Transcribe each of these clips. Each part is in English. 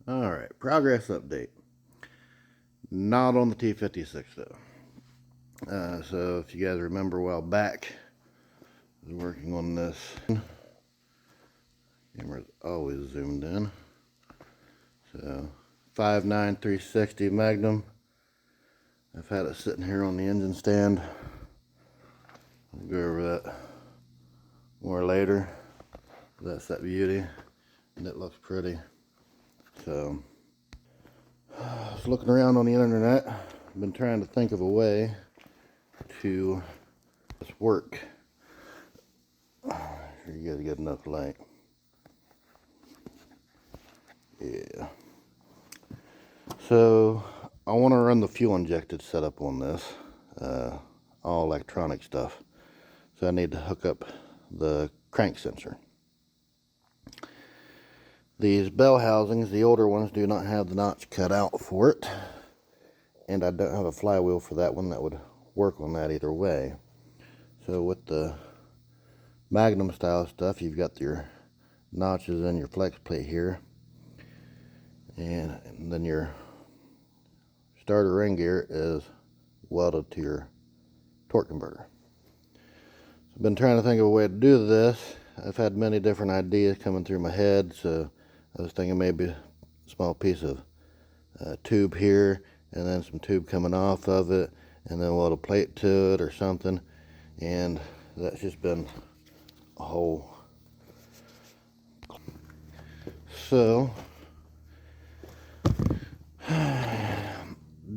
Alright, progress update. Not on the T56 though. So if you guys remember a while back, I was working on this. Camera's always zoomed in. So 5.9 360 Magnum. I've had it sitting here on the engine stand. I'll go over that more later. That's that beauty, and it looks pretty. So I was looking around on the internet. I've been trying to think of a way to this work. Sure you guys get enough light. Yeah. So I want to run the fuel injected setup on this, all electronic stuff. So I need to hook up the crank sensor. These bell housings, the older ones, do not have the notch cut out for it, and I don't have a flywheel for that one that would work on that either way. So with the Magnum style stuff, you've got your notches in your flex plate here, and then your starter ring gear is welded to your torque converter. So I've been trying to think of a way to do this. I've had many different ideas coming through my head, so I was thinking maybe a small piece of tube here, and then some tube coming off of it, and then weld a plate to it or something. And that's just been a whole. So,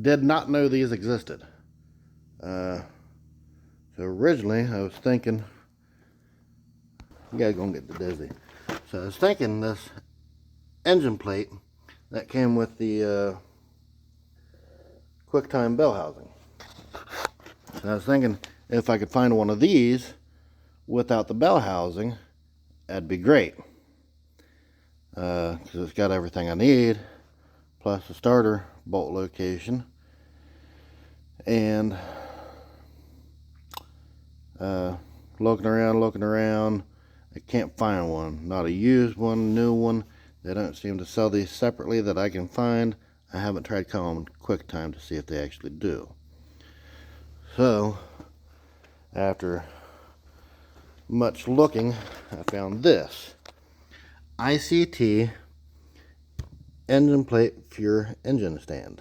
did not know these existed. So originally I was thinking, you guys gonna get dizzy. So I was thinking this engine plate that came with the QuickTime bell housing. And I was thinking if I could find one of these without the bell housing, that'd be great. Because it's got everything I need, plus the starter bolt location. And looking around, I can't find one. Not a used one, new one. They don't seem to sell these separately that I can find. I haven't tried calling QuickTime to see if they actually do. So, after much looking, I found this ICT engine plate for your engine stand.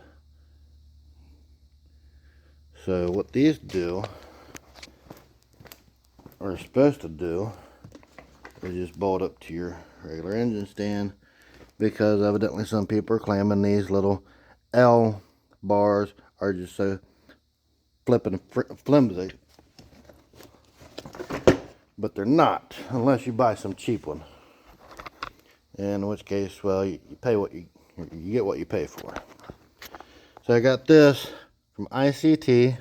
So what these do, or are supposed to do, is just bolt up to your regular engine stand, because evidently some people are claiming these little L bars are just so flippin' flimsy. But they're not, unless you buy some cheap one. In which case, well, you pay what you get what you pay for. So I got this from ICT. It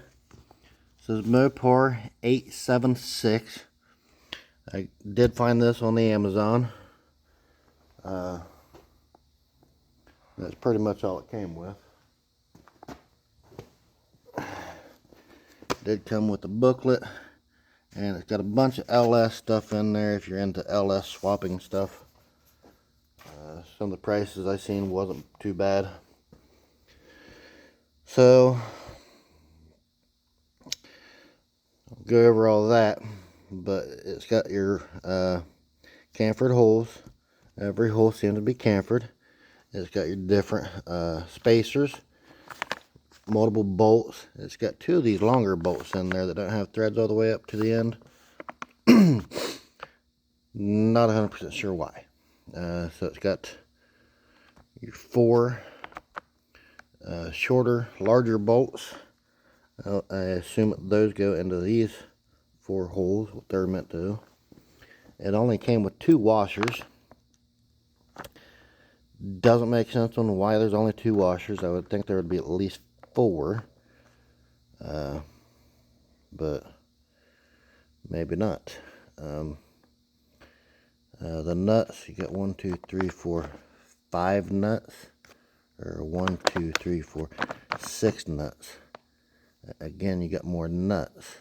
says Mopar 876. I did find this on the Amazon. That's pretty much all it came with. It did come with a booklet, and it's got a bunch of LS stuff in there if you're into LS swapping stuff. Some of the prices I seen wasn't too bad. So I'll go over all that, but it's got your chamfered holes. Every hole seems to be chamfered. It's got your different spacers, multiple bolts. It's got two of these longer bolts in there that don't have threads all the way up to the end. Not 100% sure why. So it's got your four shorter, larger bolts. I assume those go into these four holes, what they're meant to. It only came with two washers. Doesn't make sense on why there's only two washers. I would think there would be at least four. But maybe not. The nuts, you got 1, 2, 3, 4, 5 nuts. Or 1, 2, 3, 4, 6 nuts. Again, you got more nuts.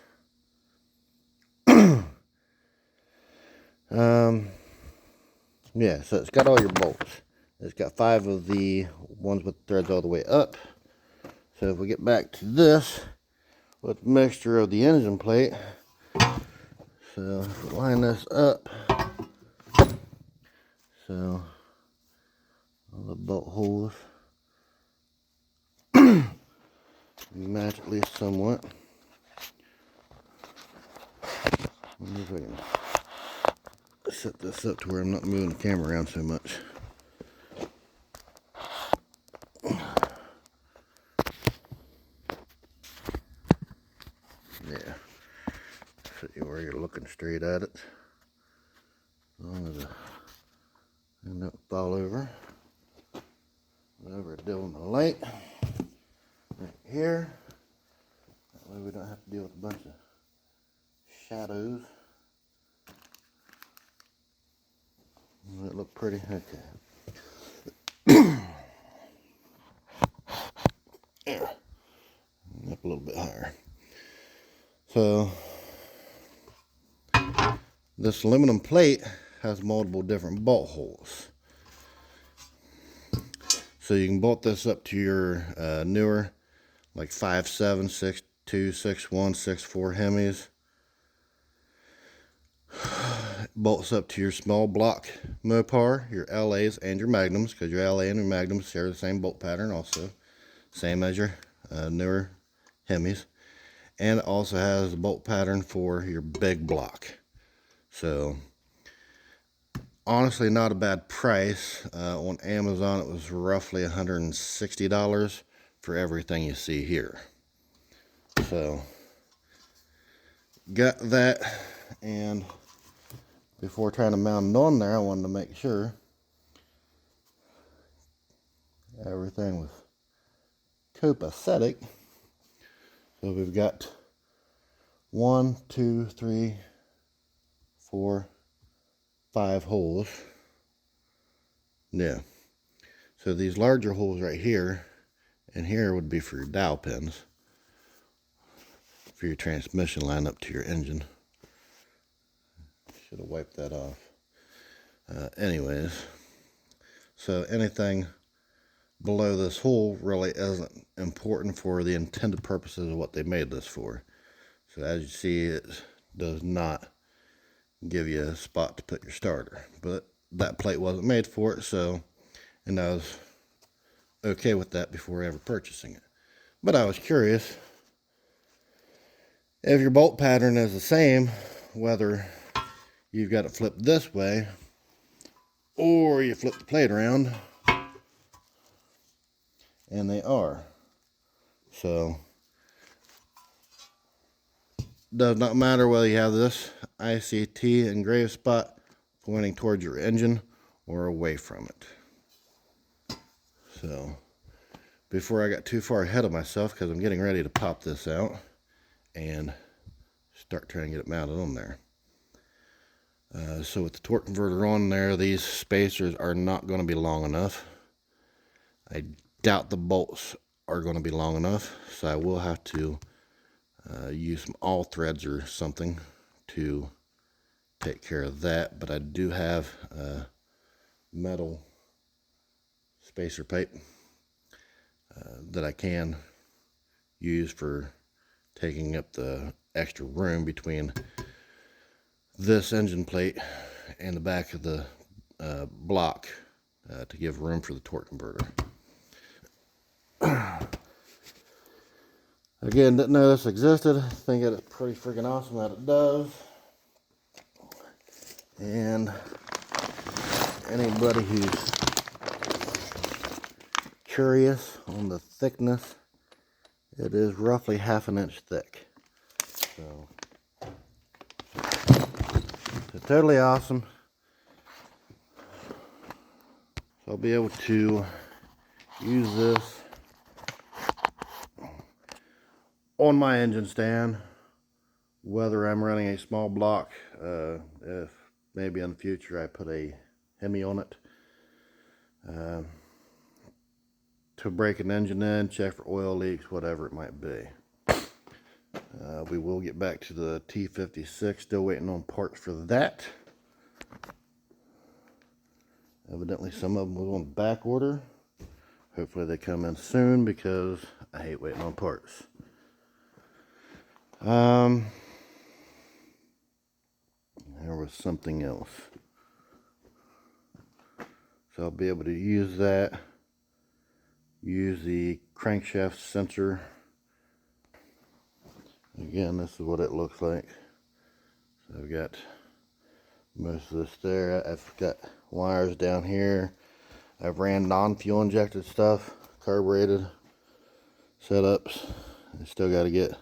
Yeah, so it's got all your bolts. It's got 5 of the ones with threads all the way up. So if we get back to this with the mixture of the engine plate, so if we line this up, so all the bolt holes match at least somewhat. Let me see if I can set this up to where I'm not moving the camera around so much. Yeah, sit you where you're looking straight at it. As long as I don't fall over. Whenever I deal with my light, right here. That way we don't have to deal with a bunch of shadows. Does that look pretty? Okay. Yeah. Up a little bit higher. So this aluminum plate has multiple different bolt holes. So you can bolt this up to your newer, like 5.7, 6.2, 6.1, 6.4 Hemis. Bolts up to your small block Mopar, your LAs, and your Magnums, because your LA and your Magnums share the same bolt pattern also. Same as your newer Hemis. And it also has a bolt pattern for your big block. So honestly, not a bad price. On Amazon, it was roughly $160 for everything you see here. So got that, and before trying to mount it on there, I wanted to make sure everything was copacetic. So we've got 1, 2, 3, 4, 5 holes. Yeah. So these larger holes right here and here would be for your dowel pins for your transmission line up to your engine. Should have wiped that off. Anyways, so anything below this hole really isn't important for the intended purposes of what they made this for. So as you see, it does not give you a spot to put your starter, but that plate wasn't made for it, so, and I was okay with that before ever purchasing it. But I was curious if your bolt pattern is the same, whether you've got it flipped this way or you flip the plate around, and they are. So does not matter whether you have this ICT engraved spot pointing towards your engine or away from it. So before I got too far ahead of myself, because I'm getting ready to pop this out and start trying to get it mounted on there. So with the torque converter on there, these spacers are not going to be long enough. I doubt the bolts are going to be long enough, so I will have to use some all threads or something to take care of that. But I do have metal spacer pipe that I can use for taking up the extra room between this engine plate and the back of the block to give room for the torque converter. Again, didn't know this existed. I think it's pretty freaking awesome that it does. And anybody who's curious on the thickness, it is roughly 1/2 inch thick. So totally awesome. So I'll be able to use this on my engine stand, whether I'm running a small block, if maybe in the future I put a Hemi on it, to break an engine in, check for oil leaks, whatever it might be. We will get back to the T56, still waiting on parts for that. Evidently some of them was on back order. Hopefully they come in soon because I hate waiting on parts. There was something else. So I'll be able to use that. Use the crankshaft sensor. Again, this is what it looks like. So I've got most of this there. I've got wires down here. I've ran non-fuel injected stuff, carbureted setups. I still got to get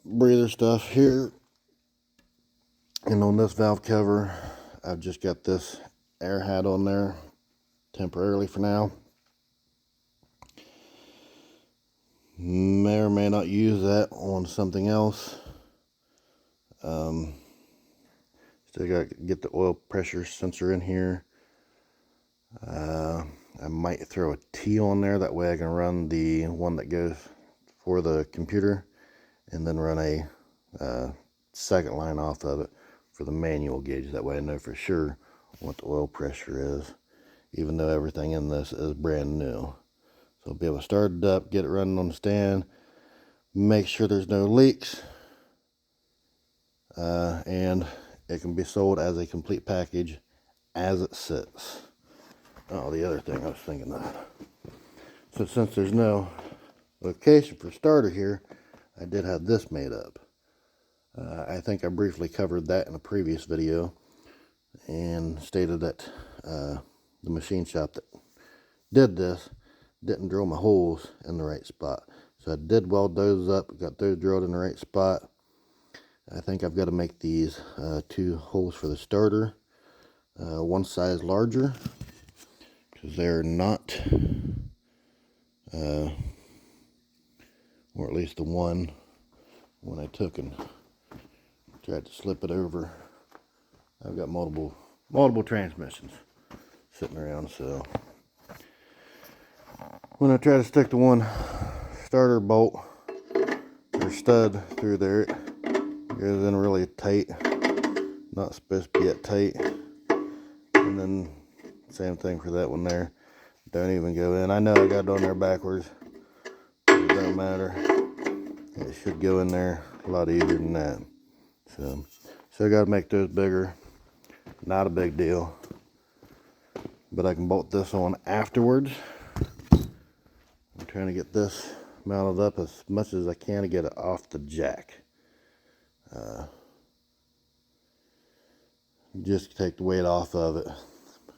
breather stuff here. And on this valve cover, I've just got this air hat on there temporarily for now. May or may not use that on something else. Still got to get the oil pressure sensor in here. I might throw a T on there, that way I can run the one that goes for the computer and then run a second line off of it for the manual gauge. That way I know for sure what the oil pressure is, even though everything in this is brand new. So I'll be able to start it up, get it running on the stand, make sure there's no leaks, and it can be sold as a complete package as it sits. Oh, the other thing I was thinking of. So since there's no location for starter here, I did have this made up. I think I briefly covered that in a previous video and stated that the machine shop that did this didn't drill my holes in the right spot. So I did weld those up, got those drilled in the right spot. I think I've got to make these 2 holes for the starter one size larger, because they're not, or at least the one when I took and tried to slip it over. I've got multiple transmissions sitting around, so when I try to stick the one starter bolt or stud through there, it goes in really tight, not supposed to be that tight. And then same thing for that one there, don't even go in. I know I got it on there backwards, it don't matter, it should go in there a lot easier than that. So I got to make those bigger. Not a big deal, but I can bolt this on afterwards. I'm trying to get this mounted up as much as I can to get it off the jack. Just take the weight off of it,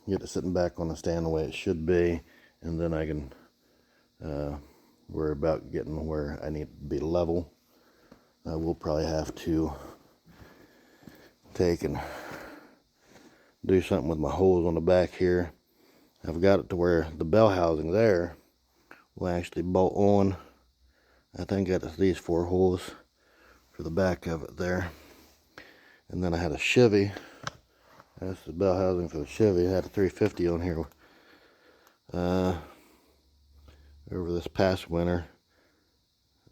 get it sitting back on the stand the way it should be, and then I can worry about getting where I need to be level. We'll probably have to take and do something with my holes on the back here. I've got it to where the bell housing there will actually bolt on. I think it's these 4 holes for the back of it there. And then I had a Chevy. That's the bell housing for the Chevy. I had a 350 on here over this past winter.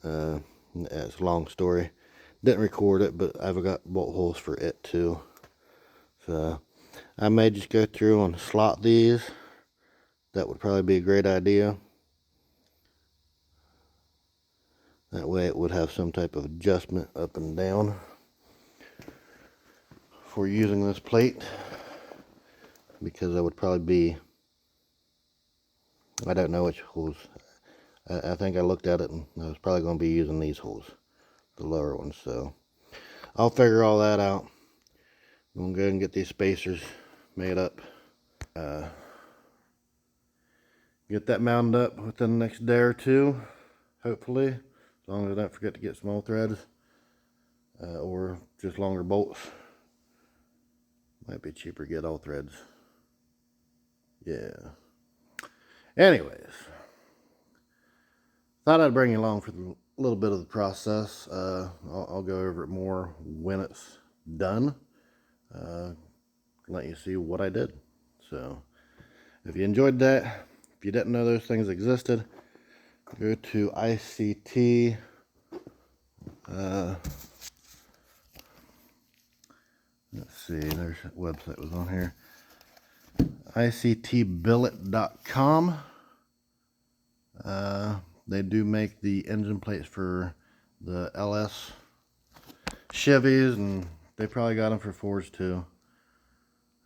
It's a long story. Didn't record it, but I've got bolt holes for it too. So I may just go through and slot these. That would probably be a great idea. That way it would have some type of adjustment up and down for using this plate, because I would probably be, I don't know which holes. I think I looked at it and I was probably going to be using these holes, the lower ones. So I'll figure all that out. I'm going to go ahead and get these spacers made up. Get that mounted up within the next day or two, hopefully, as long as I don't forget to get small threads or just longer bolts. Might be cheaper to get all threads. Yeah. Anyways, thought I'd bring you along for a little bit of the process. I'll go over it more when it's done. Let you see what I did. So if you enjoyed that, if you didn't know those things existed, go to ICT. Let's see, there's a website was on here. ictbillet.com. They do make the engine plates for the LS Chevys, and they probably got them for Fords too.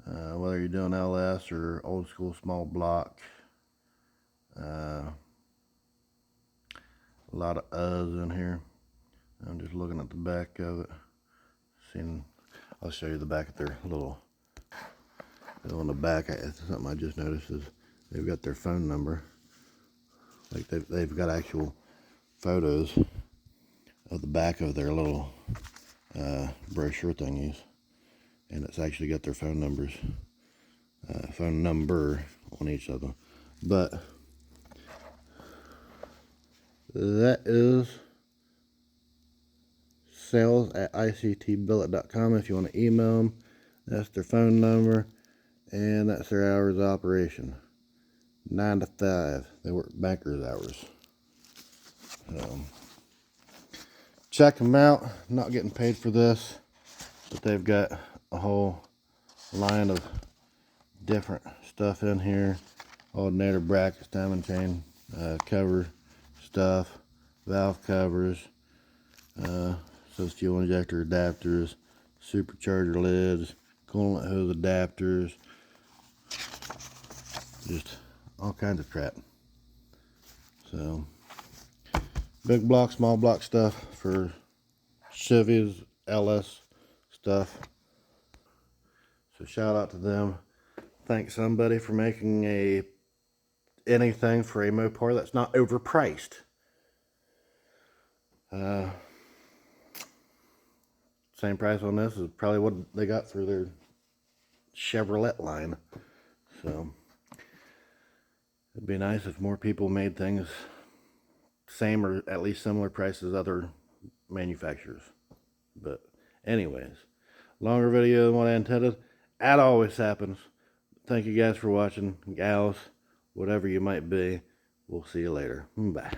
Whether you're doing LS or old school small block. A lot of uhs in here. I'm just looking at the back of it. I'll show you the back of their little. On the back, something I just noticed is they've got their phone number. Like they've got actual photos of the back of their little brochure thingies, and it's actually got their phone numbers, phone number on each of them. But that is sales@ictbillet.com if you want to email them. That's their phone number, and that's their hours of operation. 9 to 5. They work banker's hours. So check them out. Not getting paid for this, but they've got a whole line of different stuff in here. Alternator brackets, timing chain, cover stuff, valve covers, says fuel injector adapters, supercharger lids, coolant hose adapters, just all kinds of crap. So big block, small block stuff for Chevys, LS stuff. So shout out to them. Thank somebody for making anything for a Mopar that's not overpriced. Same price on this is probably what they got for their Chevrolet line. So it'd be nice if more people made things same or at least similar price as other manufacturers. But anyways, longer video than what I intended. That always happens. Thank you guys for watching, gals, whatever you might be. We'll see you later. Bye.